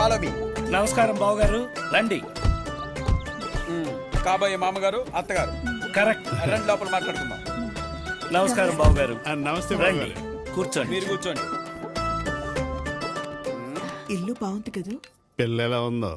Follow me. నమస్కారం బావగారు, రండి. కాబోయే మామగారు, అత్తగారు. కరెక్ట్. రండి లోపల మాట్లాడుకుందాం. నమస్కారం బావగారు. నమస్తే రండి, కూర్చోండి. మీరు కూర్చోండి. ఇల్లు బాగుంది కదా. పిల్ల ఎలా ఉందో?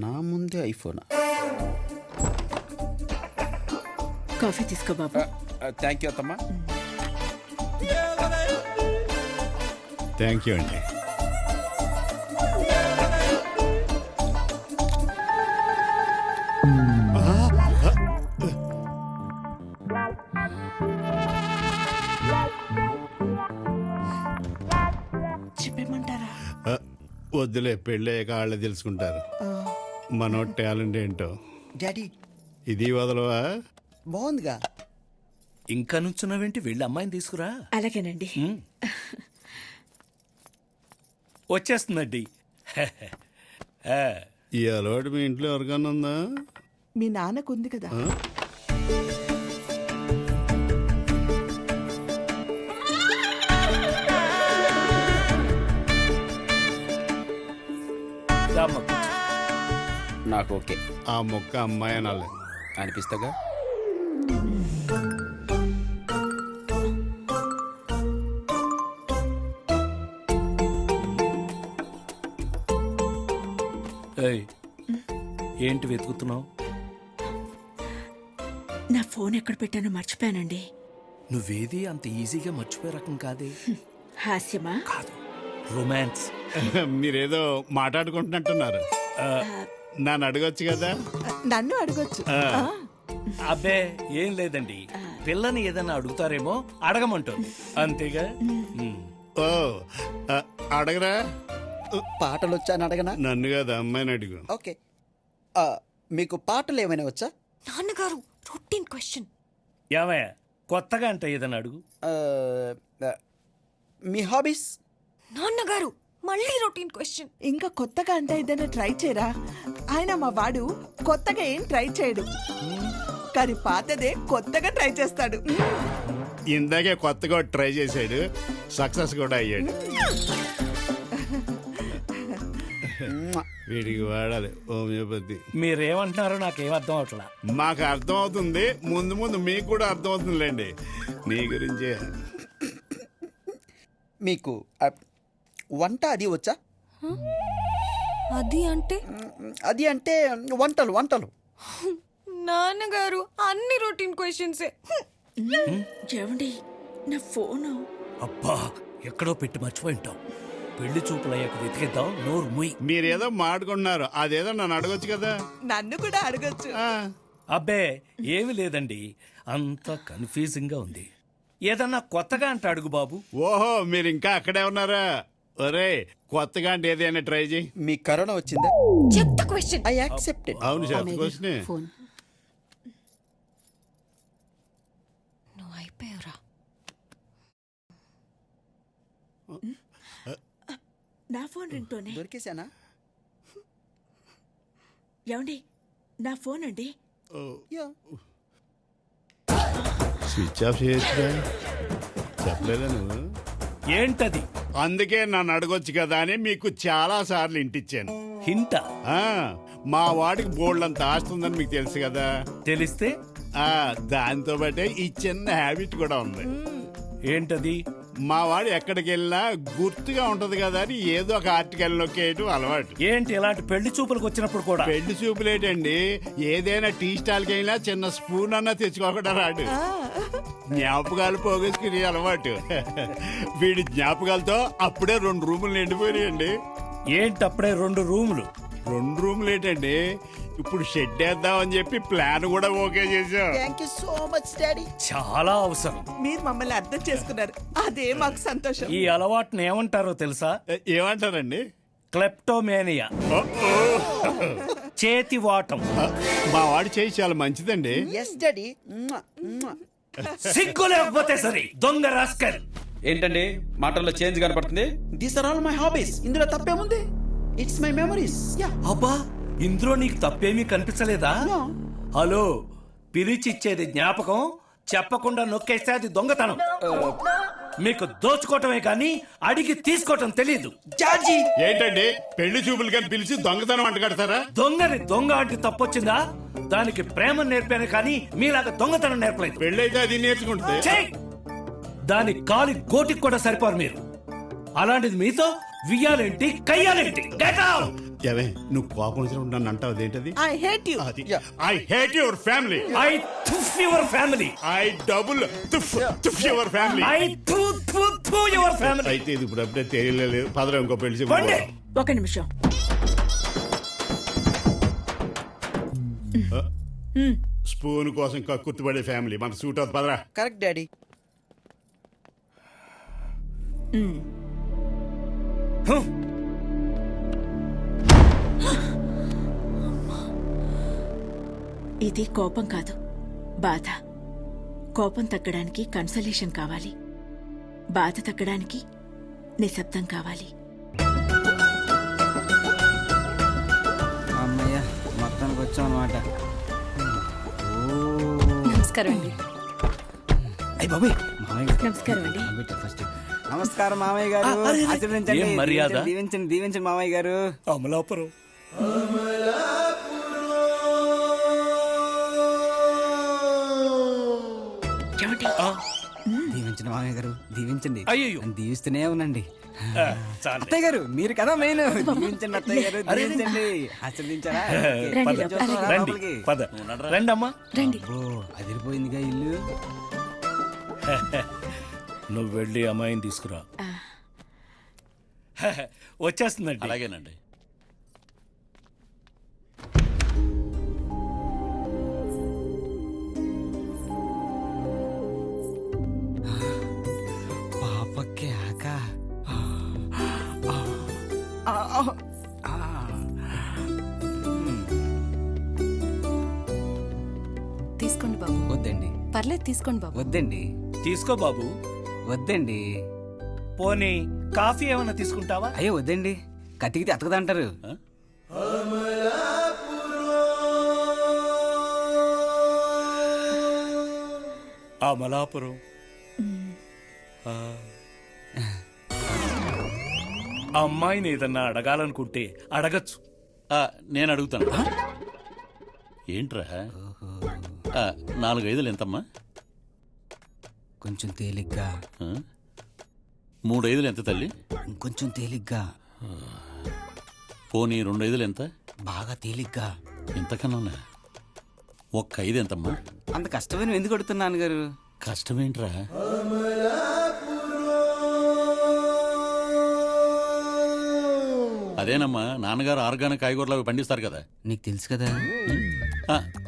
నా ముందే ఐఫోన్. కాఫీ తీసుకో బాబు. థ్యాంక్ యూ అత్తమ్మా. థ్యాంక్ యూ అండి. చెప్పేమంటారా? వద్దులే, పెళ్ళయ్యాక వాళ్ళే తెలుసుకుంటారు మనో టాలెంట్ ఏంటో. డాడీ ఇది వదలవా? బాగుందిగా. ఇంకా నుంచున్నావేంటి? వెళ్ళి అమ్మాయిని తీసుకురా. అలాగేనండి. వచ్చేస్తుందండి. ఈ అలవాటు మీ ఇంట్లో ఎవరికన్నా ఉందా? మీ నాన్నకు ఉంది కదా. రామ్మ, కూర్చో. నాకు ఓకే ఆ మొక్క అమ్మాయి అనాలి. అనిపిస్తాగా. ఏయ్, ఏంటి వెతుకుతున్నావు? నా ఫోన్ ఎక్కడ పెట్టానో మర్చిపోయానండి. నువ్వేది అంత ఈజీగా మర్చిపోయే రకం కాదే. హాస్యమా? కాదు, రొమాన్స్. మీరేదో మాట్లాడుకుంటున్నట్టున్నారు. నన్ను అడగొచ్చు కదా. నన్ను అడగొచ్చు. అబ్బే ఏం లేదండి, పిల్లని ఏదైనా అడుగుతారేమో అడగమంటుంది, అంతేగా. ఓ అడగరా. పాటలు వచ్చా అని అడగనా? నన్ను కదా, అమ్మాయిని అడుగు. ఓకే. మీకు పాటలు ఏమైనా వచ్చా? నాన్నగారు రొటీన్ క్వశ్చన్. ఏమయ్య, కొత్తగా అంటే ఏదైనా అడుగు. మీ హాబీస్? నాన్నగారు మళ్ళీ రొటీన్ క్వశ్చన్. ఇంకా కొత్తగా అంటే ఏదైనా ట్రై చేయరా? ఆయన మా వాడు కొత్తగా ఏం ట్రై చేయడు, కానీ పాతదే కొత్తగా ట్రై చేస్తాడు. ఇందాకే కొత్తగా ట్రై చేశాడు, సక్సెస్ కూడా అయ్యాడు. వీడికి వాడాలి హోమియోపతి. మీరేమంటున్నారో నాకేం అర్థం అవట్లా. మాకు అర్థం అవుతుంది, ముందు ముందు మీకు కూడా అర్థం అవుతుందిలేండి. నీ గురించే. మీకు వంట అది వచ్చా? అది అంటే? అది అంటే వంటలు. వంటలు నాన్నగారు అన్ని రొటీన్ క్వశ్చన్సే. ఏమండి, నా ఫోను. అబ్బా, ఎక్కడో పెట్టి మర్చిపోయి ఉంటాం. పెళ్లి చూపులయ్యాక వెతికేద్దాం. నోరు ముయ్. మీరేదో మాట్లాడుకుంటున్నారు, అదేదో నన్ను అడగొచ్చు కదా. నన్ను కూడా అడగొచ్చు. అబ్బే ఏమి లేదండి, అంత కన్ఫ్యూజింగ్ గా ఉంది. ఏదన్నా కొత్తగా అంటే అడుగు బాబు. ఓహో, మీరు ఇంకా అక్కడే ఉన్నారా? ఒరే, కొత్తగా అంటే ఏదైనా ట్రై చేయి. మీ కరోనా వచ్చిందా? చెత్త క్వశ్చన్. I accepted. అవును, చెప్పుకోవచ్చునే. ఫోన్. నువ్వు అయిపోయావురా. నా ఫోన్ రింగ్తోనే. దొరికేశానా? ఏమండి, నా ఫోన్ అండి. యా. స్విచ్ ఆఫ్ చేయొచ్చుగా. చెప్పలేదా నువ్వు? ఏంటది? అందుకే నన్ను అడగొచ్చు కదా అని మీకు చాలా సార్లు ఇంటిచ్చాను. హింట? మా వాడికి బోల్డంత ఆస్తుందని మీకు తెలుసు కదా. తెలిస్తే దాంతో బట్టే ఈ చిన్న హ్యాబిట్ కూడా ఉంది. ఏంటది? మా వాడు ఎక్కడికి వెళ్ళినా గుర్తుగా ఉంటది కదా అని ఏదో ఒక ఆర్టికల్ నొక్కేయటం అలవాటు. ఏంటి ఇలాంటి పెళ్లి చూపులకు వచ్చినప్పుడు కూడా? పెళ్లి చూపులేటండి, ఏదైనా టీ స్టాల్కి వెళ్ళినా చిన్న స్పూన్ అన్నా తెచ్చుకోకుండా రాడు. జ్ఞాపకాలు పోగేసుకునే అలవాటు. వీడి జ్ఞాపకాలతో అప్పుడే 2 రూములు నిండిపోయాయండి. ఏంటి అప్పుడే 2 రూములు? 2 రూములు ఏంటండి, ఇప్పుడు షెడ్ వేద్దామని చెప్పి ప్లాన్ కూడా ఓకే చేసాం. Thank you so much daddy. చాలా అవసరం. మీరు మమ్మల్ని అర్థం చేసుకున్నారు, అదే మాకు సంతోషం. ఈ అలవాటుని ఏమంటారో తెలుసా? ఏమంటారండి? క్లెప్టోమేనియా. చేతి వాటం. మా వాడి చేయి చాలా మంచిదండి. Yes daddy. సిగ్గు లేకపోతే సరే, దొంగ రాస్కల్. ఏంటండి మాటల్లో చేంజ్ కనపడుతుంది? These are all my hobbies. ఇందులో తప్పేముంది? It's my memories. యా. అబ్బా, ఇందులో నీకు తప్పేమీ కనిపించలేదా? హలో, పిలిచిచ్చేది జ్ఞాపకం, చెప్పకుండా నొక్కేస్తే అది దొంగతనం. మీకు దోచుకోవటమే కానీ అడిగి తీసుకోవటం తెలియదు. జార్జి ఏంటండి పెళ్లి చూపులు కానీ పిలిచి దొంగతనం అంట కడతారా? దొంగని దొంగ అంటే తప్పొచ్చిందా? దానికి ప్రేమ నేర్పాను కానీ మీలాగా దొంగతనం నేర్పలేదు. పెళ్లి అయితే అది నేర్చుకుంటుంది. ఛీ! దాని కాలి గోటికి కూడా సరిపోరు మీరు. అలాంటిది మీతో వియ్యాలేంటి కయ్యాలేంటి? Get out! ఏవే నువ్వు కోపం వచ్చినప్పుడు నన్ను అంటావు అదేంటది? I hate you. అది I hate your family. I tuff your family. I double తుఫ్ your family. I tuff your family. అయితే ఇది ఇప్పుడు అప్పుడే తెలియలేదు. పదరా ఇంకో పెళ్లి చూపులు పండి. పోదాం. ఒక నిమిషం. స్పూన్ కోసం కక్కుర్తిపడే ఫ్యామిలీ మన సూట్ అవుతుంది. పదరా. Correct daddy. Huh? ఇది కోపం కాదు, బాధ. కోపం తగ్గడానికి కన్సలేషన్ కావాలి, బాధ తగ్గడానికి నిశ్శబ్దం కావాలి. అమ్మయ్య మొత్తానికి వచ్చాం అనమాట. నమస్కారం అండి. అయ్యి బాబాయ్ మామయ్య గారు. నమస్కారం అండి. ఫస్ట్ నమస్కారం మామయ్య గారు. ఆశీర్వదించండి. ఏం మర్యాద? దీవించండి దీవించండి మామయ్య గారు. అమలాపురం. ఏమండి? దీవించండి మామయ్య గారు దీవించండి. అయ్యయ్యో. నన్ను దీవిస్తూనే ఉండండి. చాలు. అత్తయ్య గారు మీరు కదా మెయిన్. దీవించండి అత్తయ్య గారు దీవించండి. ఆశీర్వదించారా? రండి, చూస్తున్నారా రండి లోపలికి? పద. రండమ్మా. రండి. అబ్బో, అదిరిపోయిందిగా ఇల్లు. నువ్వు వెళ్ళి అమ్మాయిని తీసుకురా. వచ్చేస్తుందండి. అలాగేనండి. పాపకి ఆక. తీసుకోండి బాబు. వద్దండి పర్లేదు తీసుకోండి బాబు. వద్దండి తీసుకో బాబు. వద్దండి. పోనీ కాఫీ ఏమైనా తీసుకుంటావా? అయ్యో వద్దండి, కతికితే అతకదంటారు. అమలాపురం. ఆ. అమ్మాయిని ఏదన్నా అడగాలనుకుంటే అడగచ్చు. నేను అడుగుతాను. ఏంట్రా 4-5 ఎంతమ్మా? కొంచెం తేలిగ్గా. 3-5 ఎంత తల్లి? ఇంకొంచెం తేలిగ్గా. పోనీ 2-5 ఎంత? బాగా తేలిగ్గా. ఇంతకన్నా 1-5 ఎంతమ్మా? అంత కష్టమైన ఎందుకు అడుగుతున్నాను గారు? కష్టమేంట్రా? అదేనమ్మా, నాన్నగారు ఆర్గానిక్ కాయగూరలు అవి పండిస్తారు కదా. నీకు తెలుసు కదా.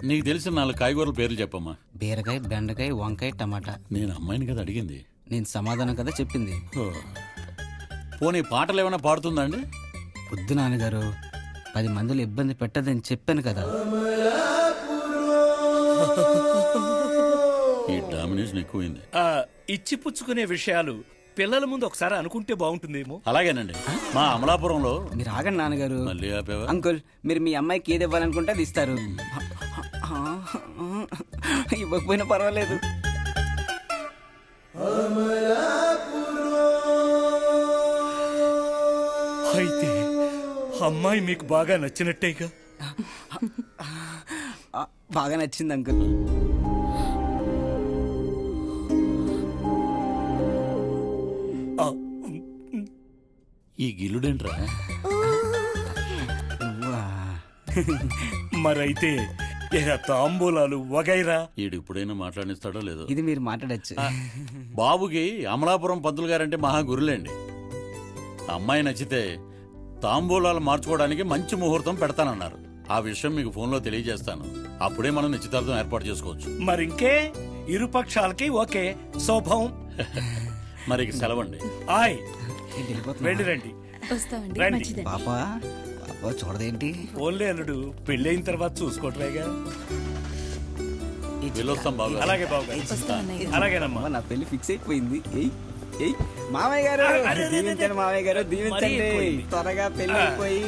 నీకు తెలిసిన 4 కాయగూరల పేర్లు చెప్పమ్మా. బీరకాయ, బెండకాయ, వంకాయ, టమాటా. నేను అమ్మాయిని కదా అడిగింది. నేను సమాధానం కదా చెప్పింది. ఓ. పోనీ పాటలు ఏమైనా పాడుతుందా అండి? వద్దు నాన్నగారు, 10 మందిలో ఇబ్బంది పెట్టదని చెప్పాను కదా. ఈ డామినేషన్ ఎక్కువైంది. ఇచ్చి పుచ్చుకునే విషయాలు పిల్లల ముందు ఒకసారి అనుకుంటే బాగుంటుందేమో. అలాగేనండి. మా అమలాపురంలో మీరు ఆగండి నాన్నగారు. మళ్ళీ ఆపేవా? అంకుల్, మీరు మీ అమ్మాయికి ఏది ఇవ్వాలనుకుంటే అది ఇస్తారు. ఇవ్వకపోయినా పర్వాలేదు. అయితే అమ్మాయి మీకు బాగా నచ్చినట్టేగా? బాగా నచ్చింది అంకుల్. ఈ గిల్లుడేంట్రా? మరైతే ఇక తాంబూలాలు వగైరా. ఈడు ఇప్పుడైనా మాట్లాడిస్తాడో లేదో. ఇది మీరు మాట్లాడచ్చు. బాబుకి అమలాపురం పంతులు గారంటే మహా గురులేండి. అమ్మాయి నచ్చితే తాంబూలాలు మార్చుకోవడానికి మంచి ముహూర్తం పెడతానన్నారు. ఆ విషయం మీకు ఫోన్లో తెలియజేస్తాను. అప్పుడే మనం నిశ్చితార్థం ఏర్పాటు చేసుకోవచ్చు. మరింకే ఇరుపక్షాలకి ఓకే శోభం. మరి ఇక సెలవండి. ఆయ్ వెళ్ళి రండి. వస్తామండి. రండి. మంచిదండి. పాపా పాప చూడదేంటి? ఓన్లీ అల్లుడు పెళ్ళైన తర్వాత చూసుకోవటమేగా. వెళ్ళొస్తాం బాబు. అలాగే బాబు. వస్తామన్నయ్య. అలాగేనమ్మా. అమ్మ, నా పెళ్లి ఫిక్స్ అయిపోయింది. ఏయ్ ఏయ్ మామయ్య గారు అరే, దీవించండి. మామయ్య గారు దీవించండి. మరీ ఎక్కువైంది. త్వరగా పెళ్లి అయిపోయి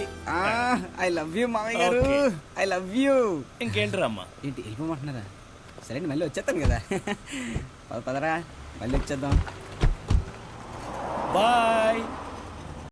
ఐ లవ్ యూ మామయ్య గారు. ఓకే. I love you. ఇంకేంట్రా అమ్మా? ఏంటి వెళ్ళిపోమంటున్నారా? సరే మళ్ళీ వచ్చేస్తాను కదా. పదరా మళ్ళీ వచ్చేద్దాం. బాయ్